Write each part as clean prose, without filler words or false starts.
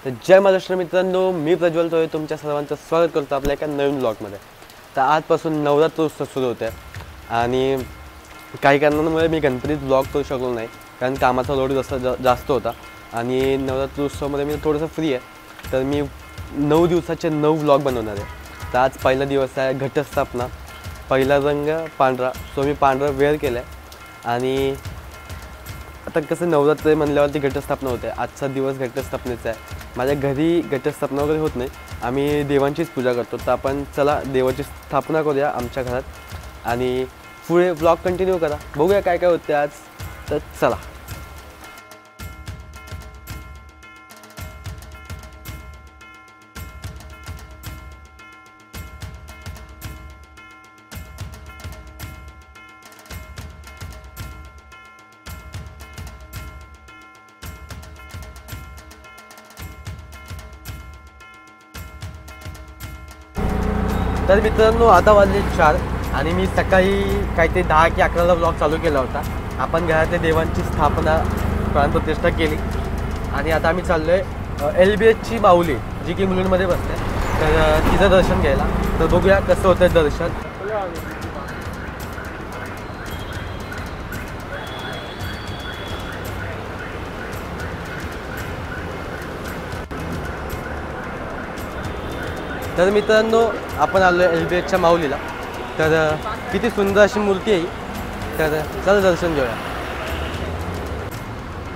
तर जय महाराष्ट्र मित्रांनो, मी प्रज्वल तोळे तुमच्या सर्वांचं स्वागत करतो आपल्या एका नवीन ब्लॉगमध्ये। तर आजपासून नवरात्र उत्सव सुरू होते आणि काही कारणांमुळे मी गणपतीत ब्लॉग करू शकलो नाही, कारण कामाचा लोड जास्त होता आणि नवरात्र उत्सवामध्ये मी थोडंसं फ्री आहे। तर मी 9 दिवसाचे 9 ब्लॉग बनवणार आहे। तर आज पहिला दिवस आहे घटस्थापना। पहिला रंग पांढरा, सो मी पांढरा वेअर केला आहे आणि आता कसं नवरात्र म्हणल्यावरती घटस्थापना होते। आजचा दिवस घटस्थापनेचा आहे। माझ्या घरी घटस्थापना वगैरे होत नाही, आम्ही देवांचीच पूजा करतो। तर आपण चला देवाची स्थापना करूया आमच्या घरात आणि पुढे ब्लॉग कंटिन्यू करा, बघूया काय काय होते आज। तर चला। तर मित्रांनो, आता वाजले 4 आणि मी सकाळी काहीतरी 10 की 11ला ब्लॉग चालू केला होता। आपण घरातल्या देवांची स्थापना प्राणप्रतिष्ठा केली आणि आता आम्ही चाललो आहे LBHची माऊली, जी की मुलुंडमध्ये बसते, तर तिचं दर्शन घ्यायला। तर बघूया कसं होतं दर्शन। तर मित्रांनो, आपण आलो आहे LBHच्या माऊलीला। तर किती सुंदर अशी मूर्ती आहे, तर चला दर्शन घेऊया।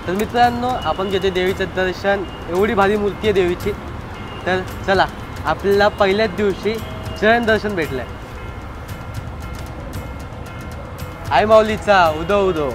तर मित्रांनो, आपण घेतो देवीचं दर्शन। एवढी भारी मूर्ती आहे देवीची। तर चला, आपल्याला पहिल्याच दिवशी चरण दर्शन भेटलंय। आई माऊलीचा उदो उदो।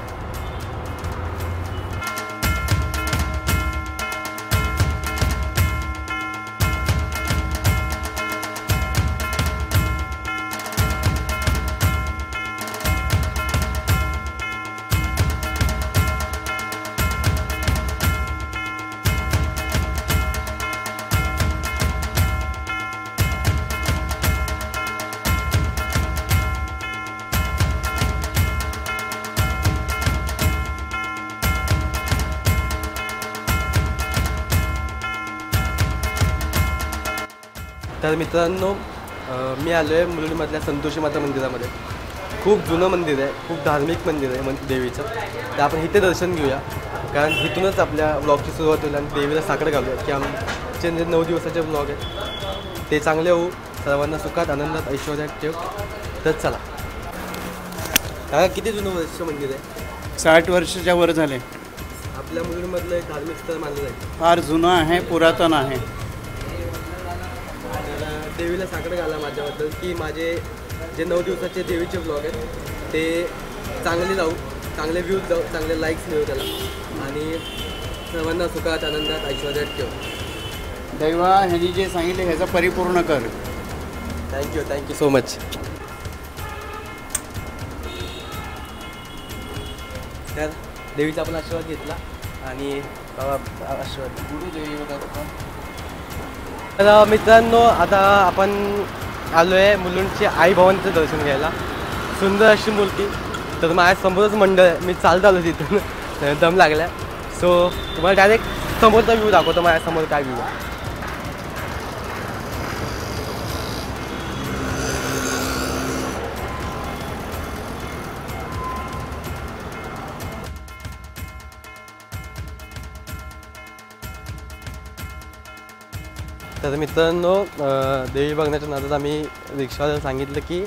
तर मित्रांनो, मी आलो आहे मुलुंडमधल्या संतोषी माता मंदिरामध्ये। खूप जुनं मंदिर आहे, खूप धार्मिक मंदिर आहे देवीचं। तर आपण इथे दर्शन घेऊया, कारण इथूनच आपल्या ब्लॉगची सुरुवात होईल आणि देवीला साकडं घालूया की आमचे 9 दिवसाचे ब्लॉग आहेत ते चांगले होऊ, सर्वांना सुखात आनंदात ऐश्वर्यात ठेव। तर चला। काका, किती जुनं वर्ष मंदिर आहे? 60 वर्षाच्या वर झाले। आपल्या मुलुंडमधलं एक धार्मिक स्थळ मानलं जाईल। फार जुनं आहे, पुरातन आहे। देवीला साकडं घाला माझ्याबद्दल की माझे जे 9 दिवसाचे देवीचे ब्लॉग आहेत ते चांगले जाऊ, चांगले व्ह्यूज जाऊ, चांगले लाईक्स मिळू त्याला आणि सर्वांना सुखात आनंदात ऐश्वर्यात ठेव। दैवा ह्यांनी जे सांगितले ह्याचा परिपूर्ण कर। Thank you so much. तर देवीचा आपण आशीर्वाद घेतला आणि बाबा आशीर्वाद गुरु देवी। तर मित्रांनो, आता आपण आलो आहे मुलुंडची आई भवानीचं दर्शन घ्यायला। सुंदर अशी मूर्ती। तर माझ्यासमोरच मंडळ आहे, मी चालत आलो तिथून, दम लागला। सो तुम्हाला डायरेक्ट समोरचा व्ह्यू दाखवतो, माझ्यासमोर काय व्ह्यू आहे। तर मित्रांनो, देवी बघण्याच्या नादात आम्ही रिक्षावाल्याला सांगितलं की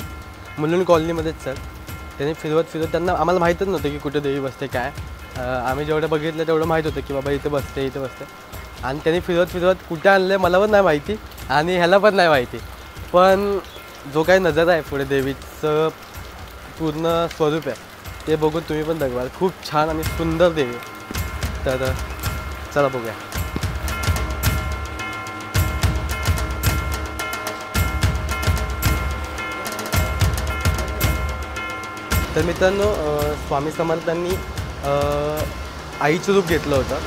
मुलुंड कॉलनीमध्येच चल। त्यांनी फिरवत त्यांना आम्हाला माहीतच नव्हतं की कुठे देवी बसते काय। आम्ही जेवढं बघितलं तेवढं माहीत होतं की बाबा इथे बसते आणि त्यांनी फिरवत कुठे आणलं आहे मला पण नाही माहिती आणि ह्याला पण नाही माहिती। पण जो काही नजारा आहे पुढे देवीचं पूर्ण स्वरूप आहे ते बघून तुम्ही पण बघाल। खूप छान आणि सुंदर देवी। तर चला बघूया। तर मित्रांनो, स्वामी समर्थांनी आईचं रूप घेतलं होतं।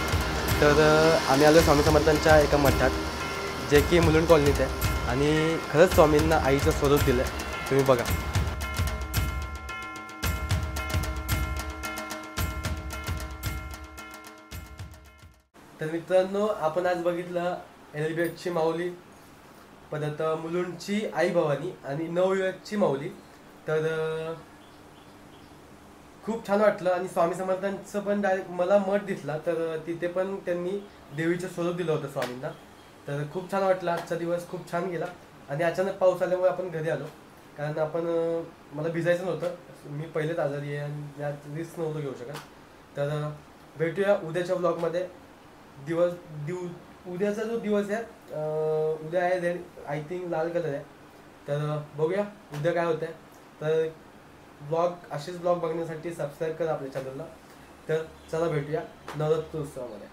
तर आम्ही आलो स्वामी समर्थांच्या एका मठात, जे की मुलुंड कॉलनीत आहे आणि खरंच स्वामींना आईचं स्वरूप दिलं आहे, तुम्ही बघा। तर मित्रांनो, आपण आज बघितलं एलिबेटची माऊली, परत मुलुंडची आई भवानी आणि नवयुवकची माऊली. तर खूप छान वाटलं. आणि स्वामी समर्थांचं पण डायरेक्ट मला मठ दिसला, तर तिथे पण त्यांनी देवीचं स्वरूप दिलं होतं स्वामींना. तर खूप छान वाटलं. आजचा दिवस खूप छान गेला. आणि अचानक पाऊस आल्यामुळे आपण घरी आलो, कारण आपण मला भिजायचं नव्हतं. मी पहिलेच आजारी आहे आणि यात रिस्क नव्हतं घेऊ शकत. तर भेटूया उद्याच्या ब्लॉगमध्ये. उद्याचा जो दिवस आहे, उद्या आहे आय थिंक लाल कलर आहे. तर बघूया उद्या काय होतं आहे. तर असेच ब्लॉग बघण्यासाठी सबस्क्राईब करा आपल्या चॅनलला. तर चला भेटूया नवरात्र उत्सवामध्ये.